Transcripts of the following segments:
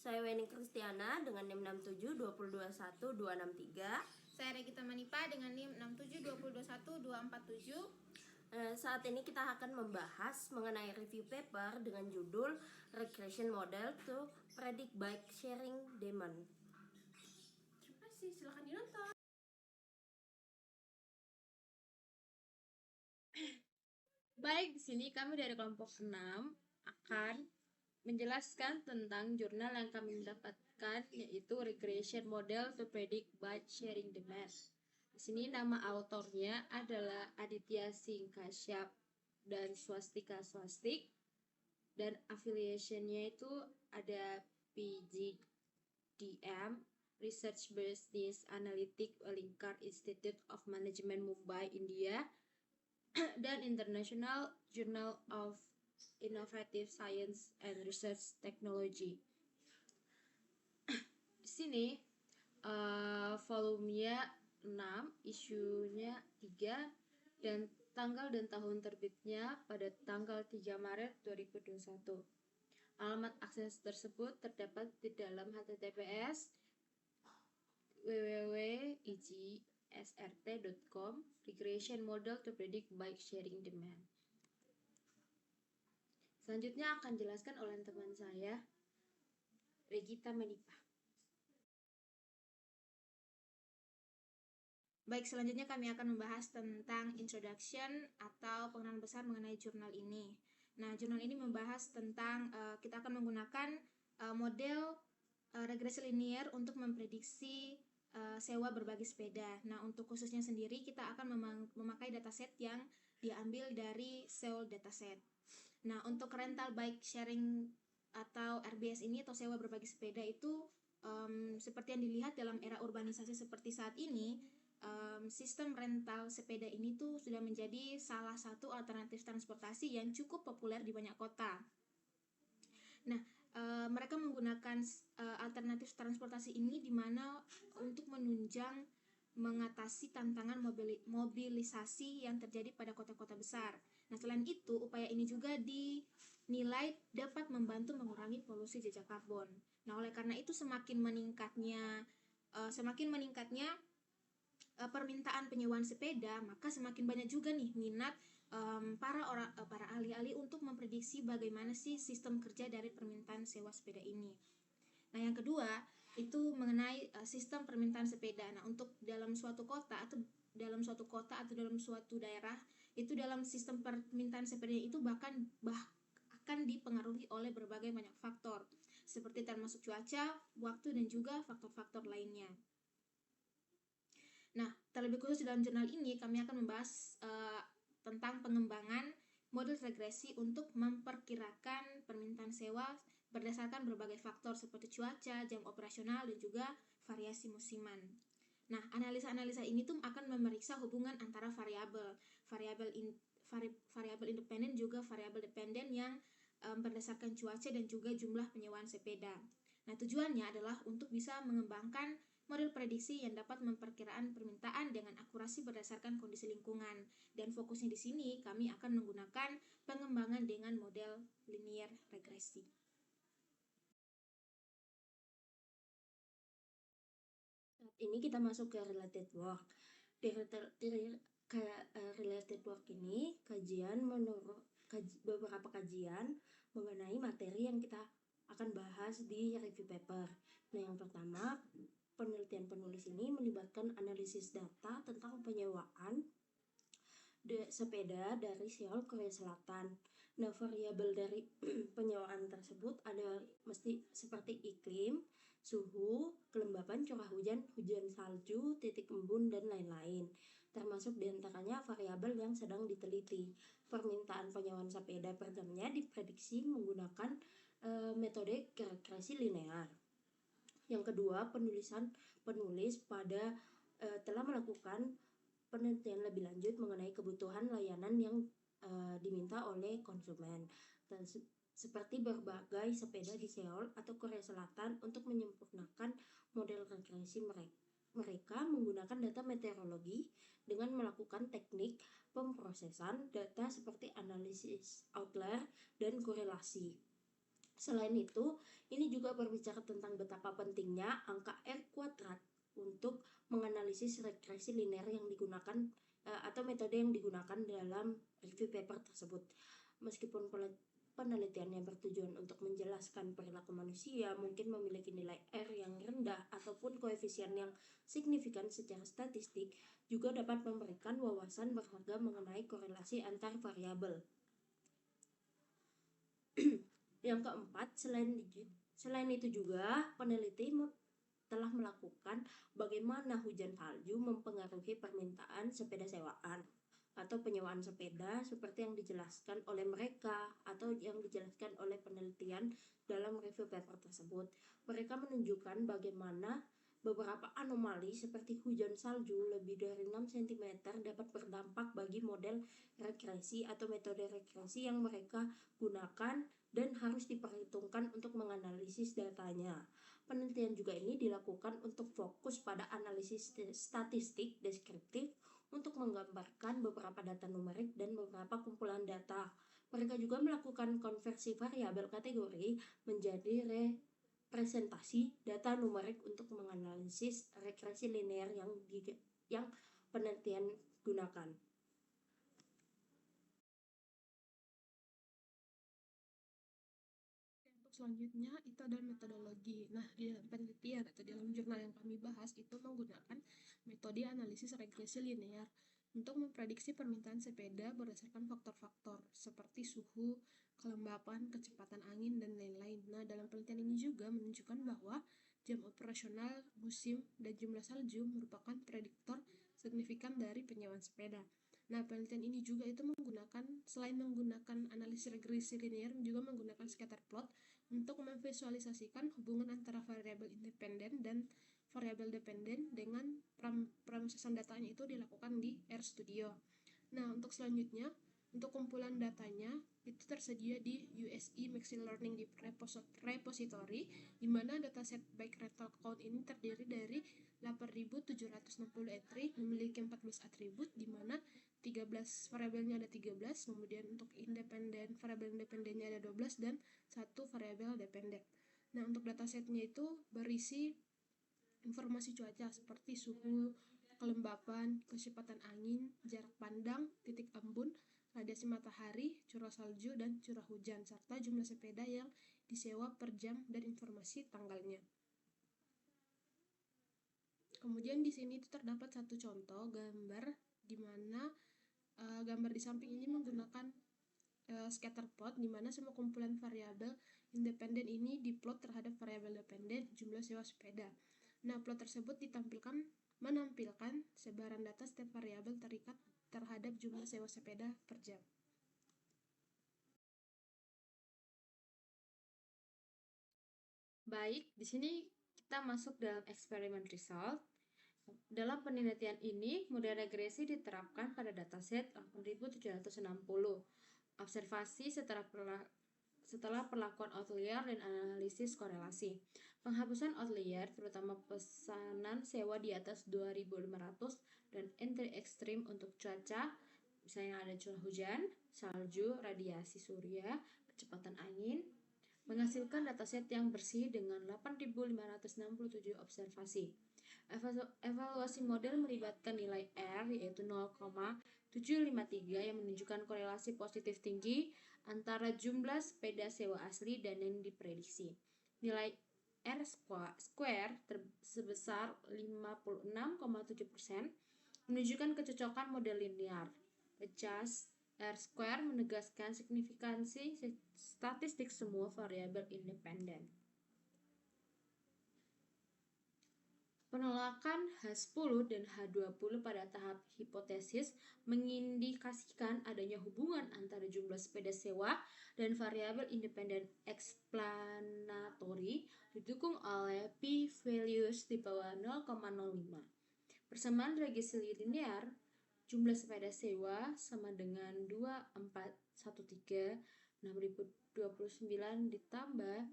Saya Weni Kristiana dengan NIM 672021-263. Saya Regita Manipa dengan NIM 672021-247. Saat ini kita akan membahas mengenai review paper dengan judul Regression Model to Predict Bike Sharing Demand. Terima kasih, silakan dinonton. Baik, di sini kami dari kelompok 6 akan menjelaskan tentang jurnal yang kami mendapatkan, yaitu Regression Model to Predict Bike Sharing Demand. Di sini nama autornya adalah Aditya Singh Kashyap dan Swastika Swastik, dan affiliationnya itu ada PGDM, Research Business Analytics, Wellingkar Institute of Management, Mumbai, India, dan International Journal of Innovative Science and Research Technology. Di sini volumenya 6, isunya 3, dan tanggal dan tahun terbitnya pada tanggal 3 Maret 2021. Alamat akses tersebut terdapat di dalam https www.igsrt.com Regression Model to Predict Bike Sharing Demand. Selanjutnya akan dijelaskan oleh teman saya, Regita Manipa. Baik, selanjutnya kami akan membahas tentang introduction atau pengenalan besar mengenai jurnal ini. Nah, jurnal ini membahas tentang kita akan menggunakan model regresi linear untuk memprediksi sewa berbagi sepeda. Nah, untuk khususnya sendiri kita akan memakai dataset yang diambil dari Seoul dataset. Nah, untuk rental bike sharing atau RBS ini atau sewa berbagi sepeda itu seperti yang dilihat dalam era urbanisasi seperti saat ini, sistem rental sepeda ini tuh sudah menjadi salah satu alternatif transportasi yang cukup populer di banyak kota. Nah, mereka menggunakan alternatif transportasi ini di mana untuk menunjang mengatasi tantangan mobilisasi yang terjadi pada kota-kota besar. Nah, selain itu, upaya ini juga dinilai dapat membantu mengurangi polusi jejak karbon. Nah, oleh karena itu semakin meningkatnya permintaan penyewaan sepeda, maka semakin banyak juga nih minat para ahli-ahli untuk memprediksi bagaimana sih sistem kerja dari permintaan sewa sepeda ini. Nah, yang kedua itu mengenai sistem permintaan sepeda. Nah, untuk dalam suatu kota atau dalam suatu daerah itu dalam sistem permintaan sepeda itu akan dipengaruhi oleh berbagai banyak faktor seperti termasuk cuaca, waktu, dan juga faktor-faktor lainnya. Nah, terlebih khusus dalam jurnal ini kami akan membahas tentang pengembangan model regresi untuk memperkirakan permintaan sewa berdasarkan berbagai faktor seperti cuaca, jam operasional, dan juga variasi musiman. Nah, analisa-analisa ini tuh akan memeriksa hubungan antara variabel independen juga variabel dependen yang berdasarkan cuaca dan juga jumlah penyewaan sepeda. Nah, tujuannya adalah untuk bisa mengembangkan model prediksi yang dapat memperkiraan permintaan dengan akurasi berdasarkan kondisi lingkungan. Dan fokusnya di sini kami akan menggunakan pengembangan dengan model linear regresi. Saat ini kita masuk ke related work. Di related work ini beberapa kajian mengenai materi yang kita akan bahas di review paper. Nah, yang pertama, penelitian penulis ini melibatkan analisis data tentang penyewaan sepeda dari Seoul, Korea Selatan. Nah, variabel dari penyewaan tersebut ada mesti seperti iklim, suhu, kelembapan, curah hujan, hujan salju, titik embun, dan lain-lain. Termasuk diantaranya variabel yang sedang diteliti. Permintaan penyewaan sepeda per jamnya diprediksi menggunakan metode regresi linear. Yang kedua, penulis telah melakukan penelitian lebih lanjut mengenai kebutuhan layanan yang diminta oleh konsumen, seperti berbagai sepeda di Seoul atau Korea Selatan. Untuk menyempurnakan model regresi mereka menggunakan data meteorologi dengan melakukan teknik pemrosesan data seperti analisis outlier dan korelasi. Selain itu, ini juga berbicara tentang betapa pentingnya angka R kuadrat untuk menganalisis regresi linear yang digunakan atau metode yang digunakan dalam review paper tersebut. Meskipun penelitiannya bertujuan untuk menjelaskan perilaku manusia mungkin memiliki nilai R yang rendah ataupun koefisien yang signifikan secara statistik, juga dapat memberikan wawasan berharga mengenai korelasi antar variabel. Yang keempat, selain itu juga peneliti telah melakukan bagaimana hujan salju mempengaruhi permintaan sepeda sewaan atau penyewaan sepeda seperti yang dijelaskan oleh mereka atau yang dijelaskan oleh penelitian dalam review paper tersebut. Mereka menunjukkan bagaimana beberapa anomali seperti hujan salju lebih dari 6 cm dapat berdampak bagi model regresi atau metode regresi yang mereka gunakan dan harus diperhitungkan untuk menganalisis datanya. Penelitian juga ini dilakukan untuk fokus pada analisis statistik deskriptif untuk menggambarkan beberapa data numerik dan beberapa kumpulan data. Mereka juga melakukan konversi variabel kategori menjadi representasi data numerik untuk menganalisis regresi linear yang penelitian gunakan. Selanjutnya itu adalah metodologi. Nah, di dalam penelitian atau dalam jurnal yang kami bahas itu menggunakan metode analisis regresi linear untuk memprediksi permintaan sepeda berdasarkan faktor-faktor seperti suhu, kelembapan, kecepatan angin, dan lain-lain. Nah, dalam penelitian ini juga menunjukkan bahwa jam operasional, musim, dan jumlah salju merupakan prediktor signifikan dari penyewaan sepeda. Nah, penelitian ini juga itu selain menggunakan analisis regresi linear, juga menggunakan scatter plot untuk memvisualisasikan hubungan antara variabel independen dan variabel dependen dengan proses datanya itu dilakukan di RStudio. Nah, untuk selanjutnya, untuk kumpulan datanya itu tersedia di USE Machine Learning Repository, di mana dataset bike rental count ini terdiri dari 8.760 entry, memiliki 14 atribut, di mana 13 variabelnya ada 13, kemudian untuk variabel independennya ada 12, dan satu variabel dependen. Nah, untuk datasetnya itu berisi informasi cuaca seperti suhu, kelembapan, kecepatan angin, jarak pandang, titik embun, radiasi matahari, curah salju, dan curah hujan, serta jumlah sepeda yang disewa per jam dan informasi tanggalnya. Kemudian di sini itu terdapat satu contoh gambar di mana gambar di samping ini menggunakan scatter plot, di mana semua kumpulan variabel independen ini diplot terhadap variabel dependen jumlah sewa sepeda. Nah, plot tersebut menampilkan sebaran data setiap variabel terikat terhadap jumlah sewa sepeda per jam. Baik, di sini kita masuk dalam eksperimen result. Dalam penelitian ini, model regresi diterapkan pada dataset 8.760. Observasi setelah perlakuan outlier dan analisis korelasi. Penghapusan outlier, terutama pesanan sewa di atas 2.500 dan entry ekstrim untuk cuaca, misalnya ada curah hujan, salju, radiasi surya, kecepatan angin, menghasilkan dataset yang bersih dengan 8.567 observasi. Evaluasi model melibatkan nilai R yaitu 0,753 yang menunjukkan korelasi positif tinggi antara jumlah sepeda sewa asli dan yang diprediksi. Nilai R square sebesar 56,7% menunjukkan kecocokan model linear. Adjust R square menegaskan signifikansi statistik semua variabel independen. Penolakan H10 dan H20 pada tahap hipotesis mengindikasikan adanya hubungan antara jumlah sepeda sewa dan variabel independen explanatory didukung oleh p-values di bawah 0,05. Persamaan regresi linear jumlah sepeda sewa sama dengan 2413 6029 ditambah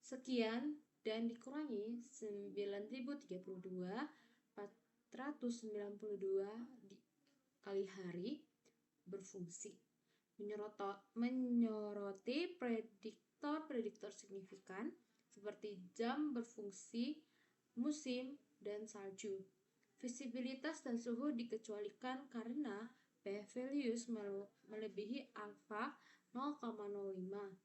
sekian dan dikurangi 9032 492 kali hari berfungsi menyoroti prediktor prediktor signifikan seperti jam berfungsi, musim, dan salju. Visibilitas dan suhu dikecualikan karena p-values melebihi alfa 0,05.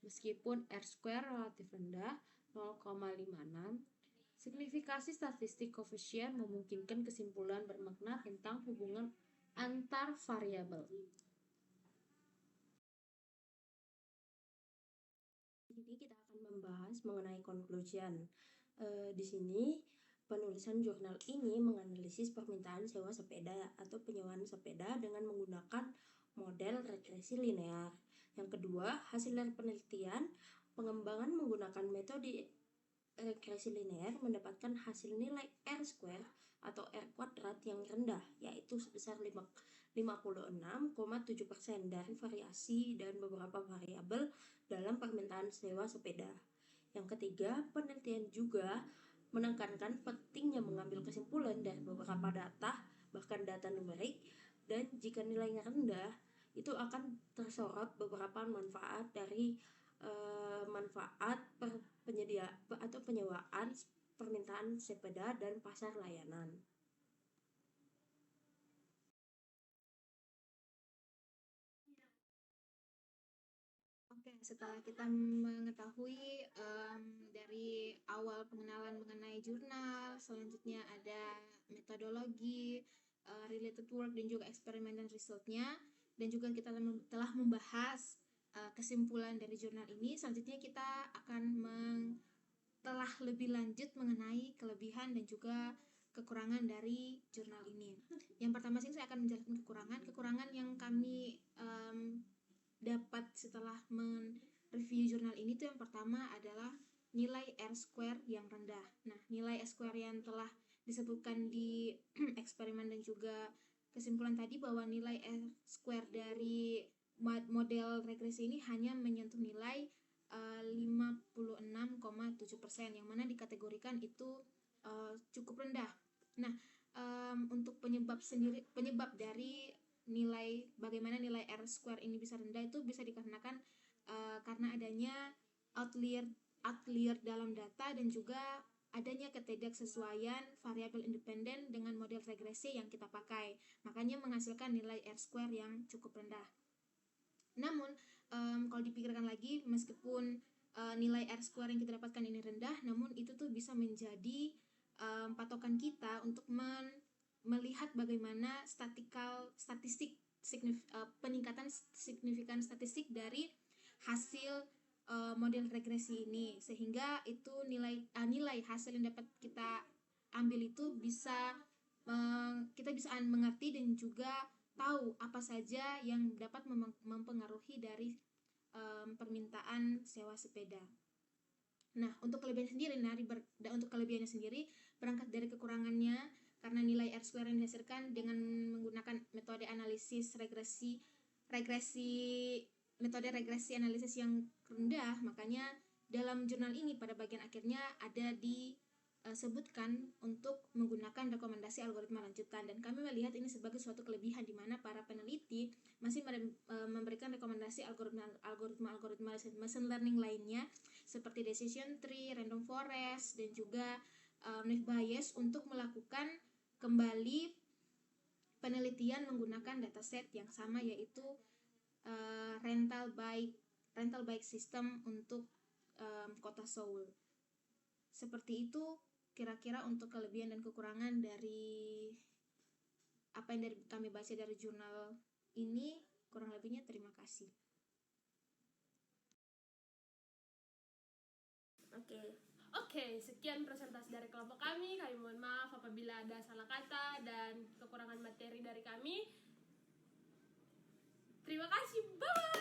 Meskipun R-square relatif rendah 0,56, signifikasi statistik koefisien memungkinkan kesimpulan bermakna tentang hubungan antar variabel. Ini kita akan membahas mengenai conclusion. Di sini penulisan jurnal ini menganalisis permintaan sewa sepeda atau penyewaan sepeda dengan menggunakan model regresi linear. Yang kedua, hasil dari penelitian, pengembangan menggunakan metode regresi linear mendapatkan hasil nilai R-square atau R kuadrat yang rendah, yaitu sebesar 56,7% dari variasi dan beberapa variabel dalam permintaan sewa sepeda. Yang ketiga, penelitian juga menekankan pentingnya mengambil kesimpulan dari beberapa data, bahkan data numerik, dan jika nilainya rendah, itu akan tersorot beberapa manfaat dari penyewaan permintaan sepeda dan pasar layanan. Oke, setelah kita mengetahui dari awal pengenalan mengenai jurnal, selanjutnya ada metodologi, related work, dan juga eksperimen dan resultnya, dan juga kita telah membahas kesimpulan dari jurnal ini. Selanjutnya kita akan telah lebih lanjut mengenai kelebihan dan juga kekurangan dari jurnal ini. Yang pertama sih saya akan menjelaskan kekurangan yang kami dapat setelah mereview jurnal ini tuh yang pertama adalah nilai R-square yang rendah. Nah, nilai R-square yang telah disebutkan di eksperimen dan juga kesimpulan tadi bahwa nilai R-square dari model regresi ini hanya menyentuh nilai 56,7%, yang mana dikategorikan itu cukup rendah. Nah, untuk penyebab dari bagaimana nilai R-square ini bisa rendah itu bisa dikarenakan karena adanya outlier dalam data dan juga adanya ketidaksesuaian variabel independen dengan model regresi yang kita pakai, makanya menghasilkan nilai R-square yang cukup rendah. Namun kalau dipikirkan lagi, meskipun nilai R-square yang kita dapatkan ini rendah, namun itu tuh bisa menjadi patokan kita untuk melihat bagaimana peningkatan signifikan statistik dari hasil model regresi ini, sehingga itu nilai hasil yang dapat kita ambil itu kita bisa mengerti dan juga tahu apa saja yang dapat mempengaruhi dari permintaan sewa sepeda. Nah, untuk kelebihannya sendiri berangkat dari kekurangannya, karena nilai R-square yang dihasilkan dengan menggunakan metode analisis metode regresi analisis yang rendah, makanya dalam jurnal ini pada bagian akhirnya ada disebutkan untuk menggunakan rekomendasi algoritma lanjutan, dan kami melihat ini sebagai suatu kelebihan di mana para peneliti masih memberikan rekomendasi algoritma machine learning lainnya seperti decision tree, random forest, dan juga naive Bayes untuk melakukan kembali penelitian menggunakan dataset yang sama, yaitu rental bike system untuk kota Seoul. Seperti itu kira-kira untuk kelebihan dan kekurangan dari apa yang kami baca dari jurnal ini. Kurang lebihnya terima kasih. Oke, sekian presentasi dari kelompok kami. Kami mohon maaf apabila ada salah kata dan kekurangan materi dari kami. Terima kasih, bye!